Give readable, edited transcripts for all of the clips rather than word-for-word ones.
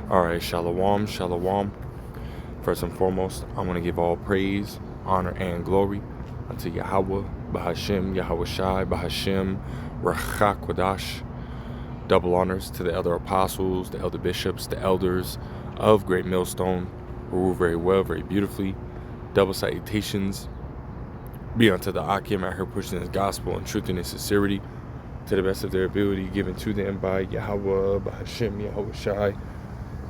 All right, shalom, shalom. First and foremost, I want to give all praise, honor, and glory unto Yahweh, Bahashem, Yahweh Shai, Bahashem, Rachak Kodash. Double honors to the elder apostles, the elder bishops, the elders of Great Millstone, who rule very well, very beautifully. Double salutations be unto the Akim out here pushing his gospel in truth and in sincerity to the best of their ability, given to them by Yahweh, Bahashem, Yahweh Shai.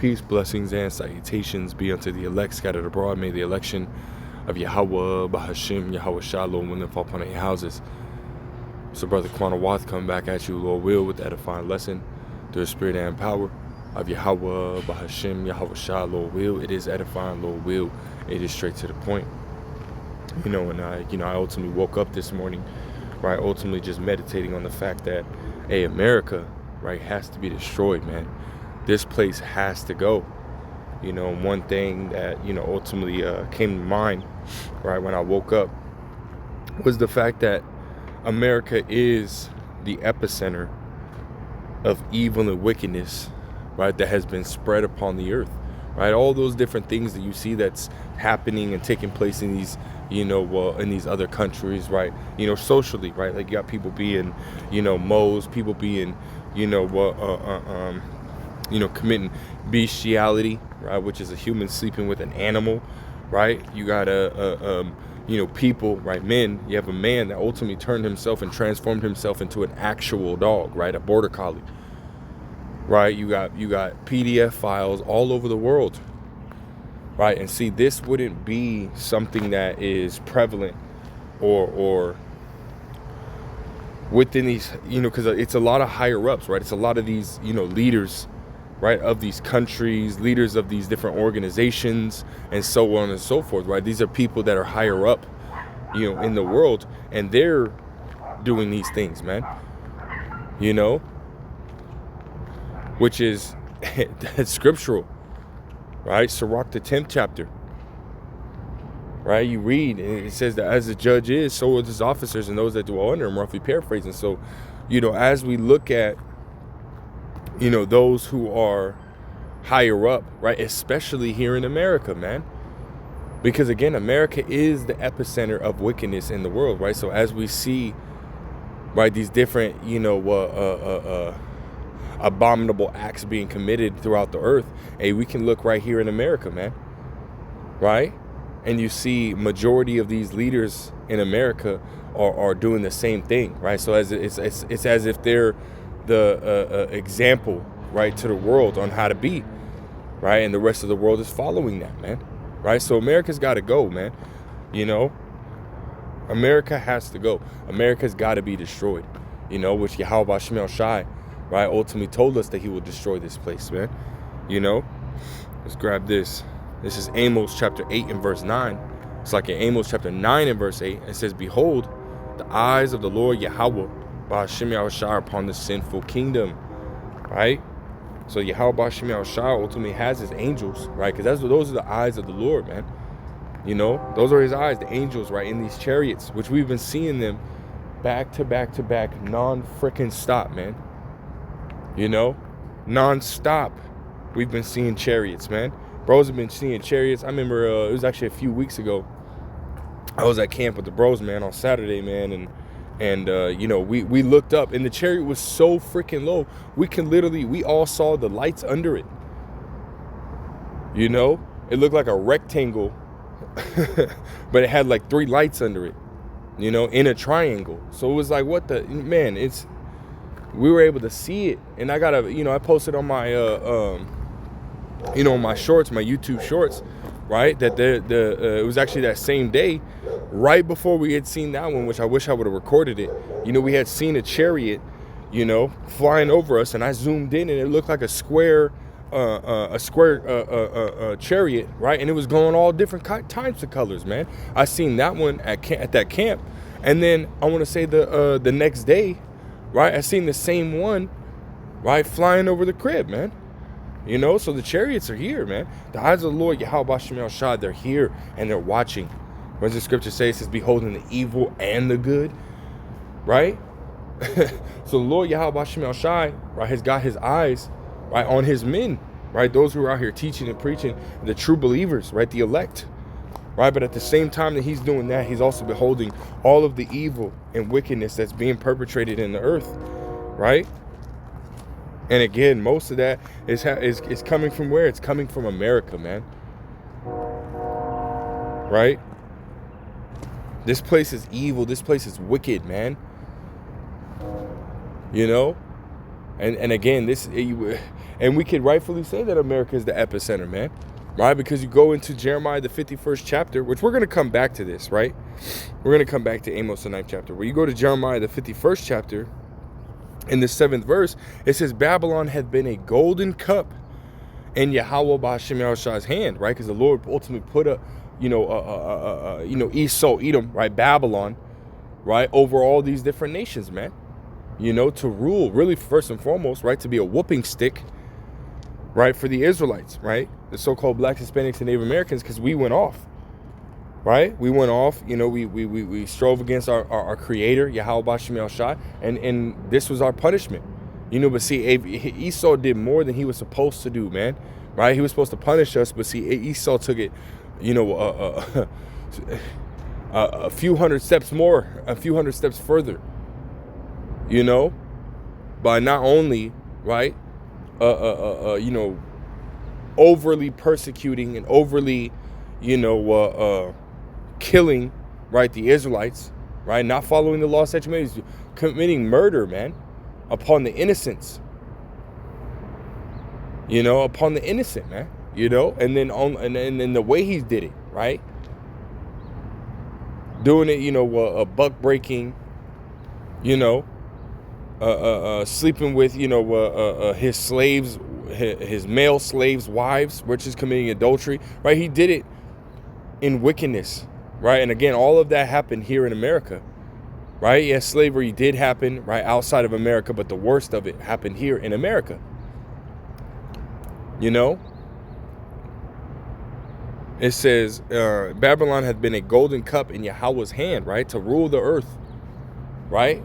Peace, blessings, and salutations be unto the elect scattered abroad. May the election of Yahweh, Bahashem, Yahweh Shalom, will fall upon their houses. So Brother Quana Wath coming back at you, Lord will, with that edifying lesson through the spirit and power of Yahweh, Bahashem, Yahweh Shalom, Lord will. It is edifying, Lord will. It is straight to the point. And I ultimately woke up this morning, right, ultimately just meditating on the fact that, hey, America, right, has to be destroyed, man. This place has to go. One thing that, ultimately came to mind, right, when I woke up was the fact that America is the epicenter of evil and wickedness, right, that has been spread upon the earth, right? All those different things that you see that's happening and taking place in these, in these other countries, right? Socially, right? Like you got people being, moles, people being, committing bestiality, right, which is a human sleeping with an animal, right? You got people, right, men. You have a man that ultimately turned himself and transformed himself into an actual dog, right, a border collie, right? You got PDF files all over the world, right? And see, this wouldn't be something that is prevalent or within these, because it's a lot of higher ups, right? It's a lot of these, leaders, right, of these countries, leaders of these different organizations, and so on and so forth, right? These are people that are higher up, in the world, and they're doing these things, man, which is that's scriptural, right? Sirach, the 10th chapter, right? You read, and it says that as the judge is, so are his officers and those that dwell under him, roughly paraphrasing. So, as we look at, those who are higher up, right, especially here in America, man, because again, America is the epicenter of wickedness in the world, right? So as we see, right, these different, abominable acts being committed throughout the earth, hey, we can look right here in America, man, right? And you see majority of these leaders in America are doing the same thing, right? So as it's as if they're the example, right, to the world on how to be, right? And the rest of the world is following that, man, right? So America's got to go, man. America has to go. America's got to be destroyed, which Yahweh Shemel Shai, right, ultimately told us that he will destroy this place, man. Let's grab this. This is Amos chapter 8 and verse 9. It's like in Amos chapter 9 and verse 8. It says, behold, the eyes of the Lord Yahweh Bahashem Yahweh Shai upon the sinful kingdom, right? So Yahweh Bahashem Yahweh Shai ultimately has his angels, right? Because those are the eyes of the Lord, man. Those are his eyes, the angels, right, in these chariots, which we've been seeing them back to back to back, non-freaking stop, man. Non-stop. We've been seeing chariots, man. Bros have been seeing chariots. I remember it was actually a few weeks ago. I was at camp with the bros, man, on Saturday, man, and we looked up, and the chariot was so freaking low. We all saw the lights under it. It looked like a rectangle, but it had like 3 lights under it, in a triangle. So it was like, what the, man, we were able to see it. And I got I posted on my, my shorts, my YouTube shorts, right, that it was actually that same day, right before we had seen that one, which I wish I would have recorded it. We had seen a chariot, flying over us, and I zoomed in, and it looked like a square chariot, right? And it was going all different types of colors, man. I seen that one at that camp, and then I want to say the next day, right, I seen the same one, right, flying over the crib, man. So the chariots are here, man. The eyes of the Lord Yahweh Shemel Shai, they're here and they're watching. What does the scripture say? It says, beholding the evil and the good, right? So the Lord Yahweh Shemel Shai, right, has got his eyes, right, on his men, right? Those who are out here teaching and preaching, the true believers, right? The elect, right? But at the same time that he's doing that, he's also beholding all of the evil and wickedness that's being perpetrated in the earth, right? And again, most of that is coming from where? It's coming from America, man. Right? This place is evil. This place is wicked, man. You know? And again, and we could rightfully say that America is the epicenter, man. Right? Because you go into Jeremiah, the 51st chapter, which we're going to come back to this, right? We're going to come back to Amos, the 9th chapter. Where you go to Jeremiah, the 51st chapter, in the 7th verse, it says, Babylon had been a golden cup in Yahweh Ba'Hashem Yahushua's hand, right? Because the Lord ultimately put Esau, Edom, right? Babylon, right? Over all these different nations, man. You know, to rule, really, first and foremost, right? To be a whooping stick, right? For the Israelites, right? The so-called blacks, Hispanics, and Native Americans, because we went off, right? We went off, you know, we strove against our creator, Yahweh Ba'Hashem Yahushua, and this was our punishment. You know, but see, Esau did more than he was supposed to do, man. Right? He was supposed to punish us, but see, Esau took it, you know, a few hundred steps further. You know, by not only, right, you know, overly persecuting and overly, you know, killing, right, the Israelites, right, not following the law, statutes, committing murder, man, upon the innocents, you know, upon the innocent, man, you know, and then the way he did it, right, doing it, you know, buck breaking, you know, sleeping with, you know, his slaves, his male slaves' wives, which is committing adultery, right? He did it in wickedness, right? And again, all of that happened here in America, right? Yes, slavery did happen, right, outside of America, but the worst of it happened here in America. You know? It says, Babylon had been a golden cup in Yahweh's hand, right, to rule the earth, right?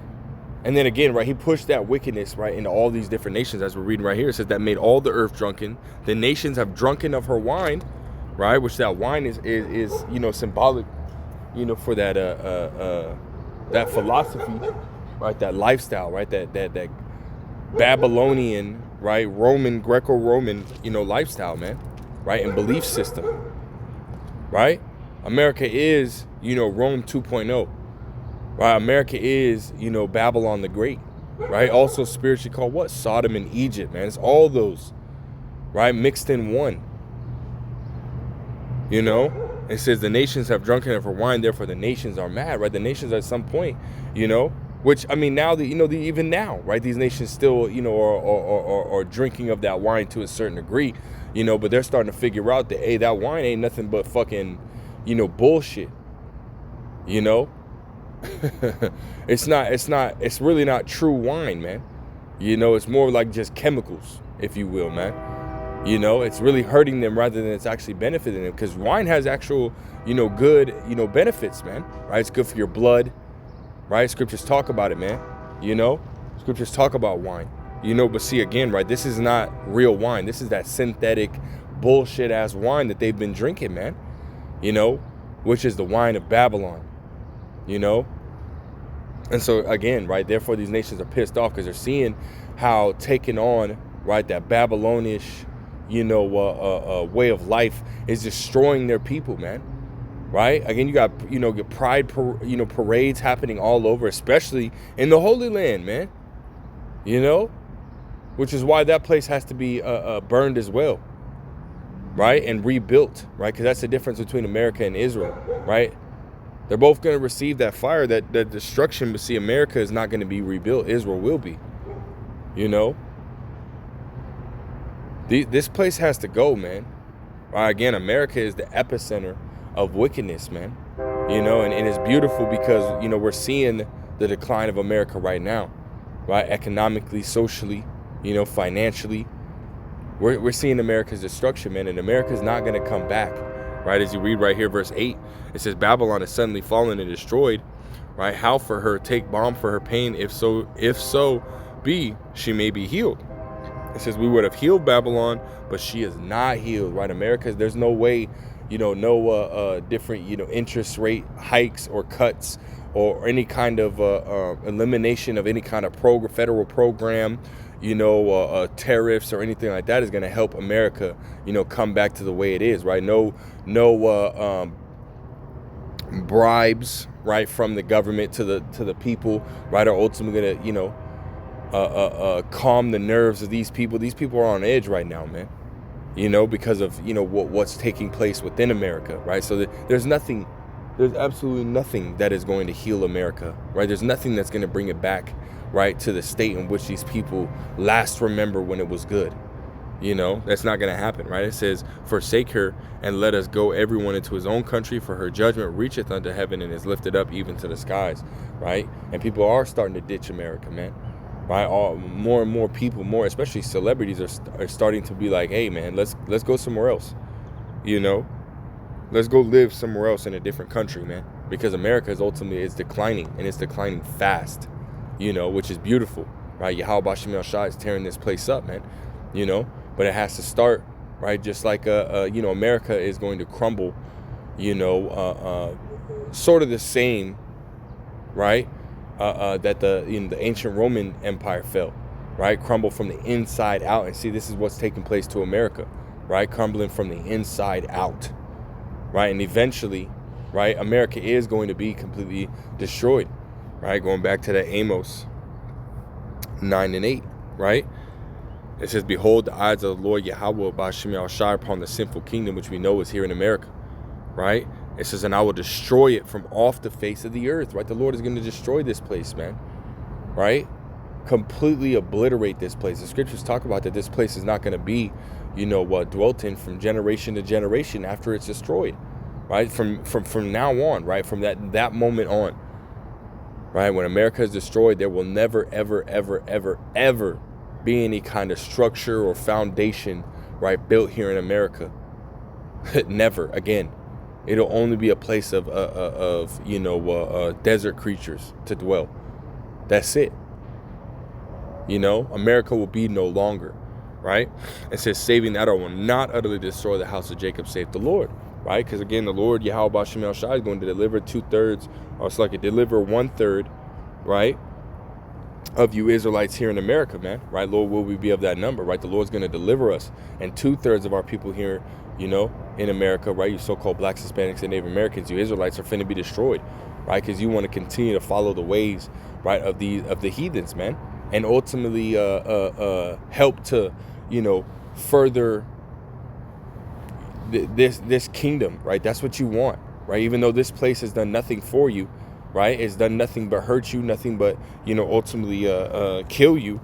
And then again, right, he pushed that wickedness, right, into all these different nations, as we're reading right here. It says that made all the earth drunken. The nations have drunken of her wine, right, which that wine is you know, symbolic, you know, for that that philosophy, right, that lifestyle, right, that Babylonian, right, Roman, Greco-Roman, you know, lifestyle, man, right, and belief system, right? America is, you know, Rome 2.0. Right, America is, you know, Babylon the Great, right? Also spiritually called what? Sodom and Egypt, man. It's all those, right, mixed in one. You know, it says the nations have drunken of her wine, therefore the nations are mad, right? The nations at some point, you know, which, I mean, now, you know, even now, right, these nations still, you know, are drinking of that wine to a certain degree, you know, but they're starting to figure out that, hey, that wine ain't nothing but fucking, you know, bullshit, you know? It's really not true wine, man. You know, it's more like just chemicals, if you will, man. You know, it's really hurting them rather than it's actually benefiting them, because wine has actual, you know, good, you know, benefits, man, right? It's good for your blood, right? Scriptures talk about it, man. You know, scriptures talk about wine, you know, but see, again, right, this is not real wine. This is that synthetic bullshit ass wine that they've been drinking, man, you know, which is the wine of Babylon. You know, and so again, right, therefore these nations are pissed off because they're seeing how taking on, right, that Babylonish, you know, way of life is destroying their people, man. Right? Again, you got, you know, your pride, you know, parades happening all over, especially in the Holy Land, man. You know, which is why that place has to be burned as well, right, and rebuilt, right, because that's the difference between America and Israel, right? They're both going to receive that fire, that destruction, but see, America is not going to be rebuilt. Israel will be, you know. This place has to go, man. Again, America is the epicenter of wickedness, man. You know, and it's beautiful because, you know, we're seeing the decline of America right now, right? Economically, socially, you know, financially. We're seeing America's destruction, man, and America's not going to come back. Right, as you read right here, verse 8, it says, Babylon is suddenly fallen and destroyed. Right, how for her, take balm for her pain, if so be she may be healed. It says we would have healed Babylon, but she is not healed, right? America, there's no way, no different, interest rate hikes or cuts or any kind of elimination of any kind of federal program, tariffs or anything like that is going to help America, come back to the way it is, right? No bribes, right, from the government to the people, right, are ultimately going to, calm the nerves of these people. These people are on edge right now, man, because of, what's taking place within America, right? So there's absolutely nothing that is going to heal America, right? There's nothing that's going to bring it back, right, to the state in which these people last remember when it was good. That's not going to happen, right? It says, forsake her and let us go everyone into his own country, for her judgment reacheth unto heaven and is lifted up even to the skies, right? And people are starting to ditch America, man, right? More and more people, especially celebrities, are starting to be like, hey, man, let's go somewhere else, Let's go live somewhere else in a different country, man, because America is declining, and it's declining fast, which is beautiful, right? Yahweh Shem El Shai is tearing this place up, man, but it has to start, right? Just like, America is going to crumble, sort of the same, right? That the ancient Roman Empire fell, right? Crumble from the inside out. And see, this is what's taking place to America, right? Crumbling from the inside out, right? And eventually, right, America is going to be completely destroyed, right? Going back to that Amos 9 and 8, right? It says, behold, the eyes of the Lord Yahweh Ba'ashem Yahshai upon the sinful kingdom, which we know is here in America, right? It says, and I will destroy it from off the face of the earth, right? The Lord is going to destroy this place, man, right? Completely obliterate this place. The scriptures talk about that this place is not going to be, dwelt in from generation to generation after it's destroyed, right? From now on, right? From that moment on, right? When America is destroyed, there will never, ever, ever, ever, ever be any kind of structure or foundation, right, built here in America. Never again. It'll only be a place of desert creatures to dwell. That's it. America will be no longer, right? It says, saving that I will not utterly destroy the house of Jacob, saith the Lord, right? Because again, the Lord Yahweh Ba'ashem El Shai is going to deliver 2/3, or it's like deliver 1/3, right, of you Israelites here in America, man, right? Lord, will we be of that number, right? The Lord's going to deliver us, and 2/3 of our people here, in America, right? You so-called blacks, Hispanics, and Native Americans, you Israelites, are finna be destroyed, right? Because you want to continue to follow the ways, right, of the heathens, man, and ultimately help to, further this kingdom, right? That's what you want, right? Even though this place has done nothing for you, right? It's done nothing but hurt you, nothing but, ultimately kill you.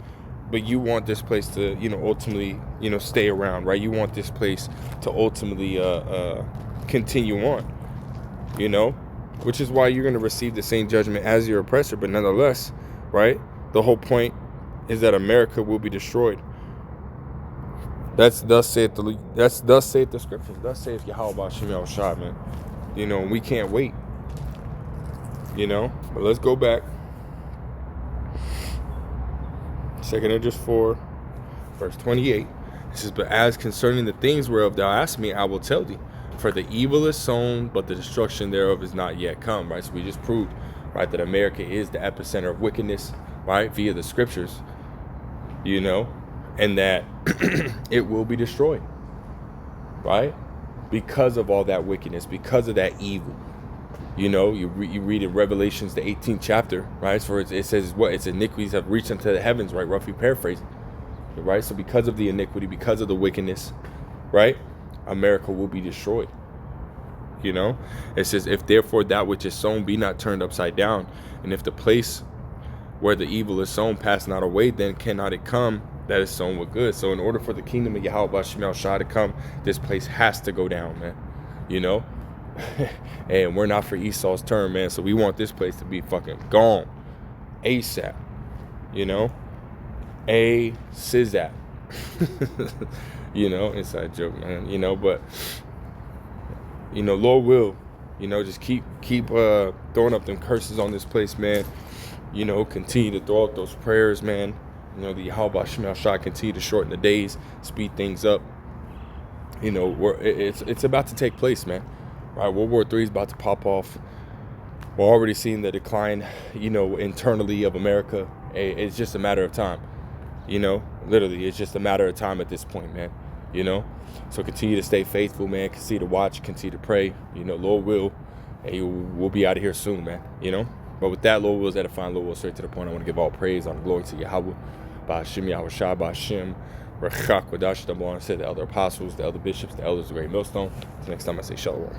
But you want this place to, ultimately, stay around, right? You want this place to ultimately continue on, which is why you're going to receive the same judgment as your oppressor. But nonetheless, right, the whole point is that America will be destroyed. That's thus saith the scriptures. Thus saith Yahweh Ba'ashem El Shai, man. And we can't wait. But let's go back. 2 Esdras 4, verse 28. It says, but as concerning the things whereof thou asked me, I will tell thee. For the evil is sown, but the destruction thereof is not yet come, right? So we just proved, right, that America is the epicenter of wickedness, right, via the scriptures, and that it will be destroyed, right, because of all that wickedness, because of that evil. You read in Revelations, the 18th chapter, right? For it says what? Its iniquities have reached unto the heavens, right? Roughly paraphrasing, right? So because of the iniquity, because of the wickedness, right, America will be destroyed. It says, if therefore that which is sown be not turned upside down, and if the place where the evil is sown pass not away, then cannot it come that is sown with good. So in order for the kingdom of Yahweh Ba'ashem El Shai to come, this place has to go down, man. And we're not for Esau's turn, man. So we want this place to be fucking gone ASAP. A-SIZAP. Inside joke, man. But Lord will, just keep throwing up them curses on this place, man. Continue to throw up those prayers, man. You know, the Yahweh Shem Shai continue to shorten the days, speed things up. You know, it's about to take place, man. Right, World War III is about to pop off. We're already seeing the decline, you know, internally of America. It's just a matter of time. You know, literally, it's just a matter of time at this point, man. You know, so continue to stay faithful, man. Continue to watch, continue to pray. You know, Lord will, and we'll be out of here soon, man. You know, but with that, Lord will is edifying. Lord will straight to the point. I want to give all praise, honor, glory to Yahweh, by Hashem, Yahweh Shai, by Hashem, Rechak, Wadash, the elder apostles, the elder bishops, the elders of the great millstone. Until next time, I say shalom.